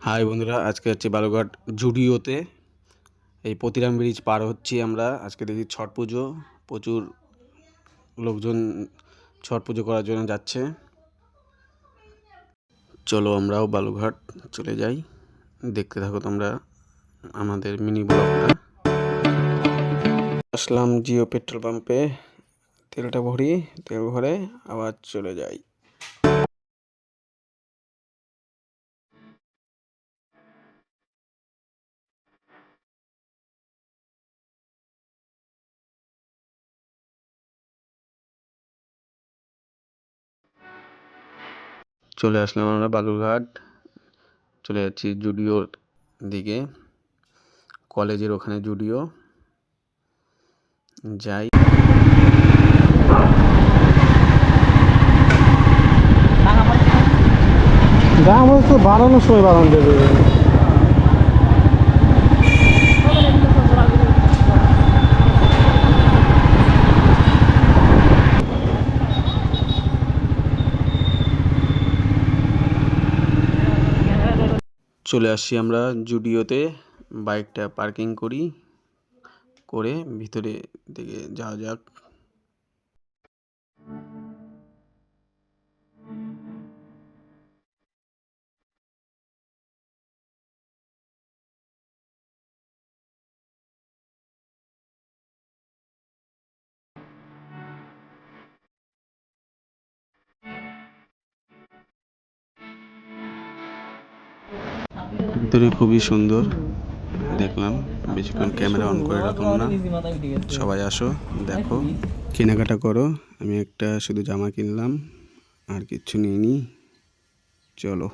High বন্ধুরা, আজকে হচ্ছে বালুরঘাট জুডিওতে এই প্রতিরাম ব্রিজ পার হচ্ছি আমরা। আজকে দেখি ছট পুজো, প্রচুর লোকজন ছট পুজো করার জন্য যাচ্ছে। চলো আমরাও বালুরঘাট চলে যাই, দেখতে থাকো তোমরা আমাদের মিনি ব্লগটা। আসলাম জিও পেট্রোল পাম্পে, তেলটা ভরি, তেল ভরে আবার চলে যাই। চলে আসলাম আমরা বালুরঘাট, চলে যাচ্ছি জুডিওর দিকে। কলেজের ওখানে জুডিও, যাই। দাম হচ্ছে বাড়ানোর সময় বাড়ানো দেবে। চলে আসছি আমরা জুডিওতে, বাইকটা পার্কিং করে ভিতরে দিকে যাওয়া যাক। ভিতরে খুবই সুন্দর দেখলাম, বেশিক্ষণ ক্যামেরা অন করে রাখলাম না। সবাই আসো, দেখো, কেনাকাটা করো। আমি একটা শুধু জামা কিনলাম, আর কিচ্ছু নিইনি। চলো।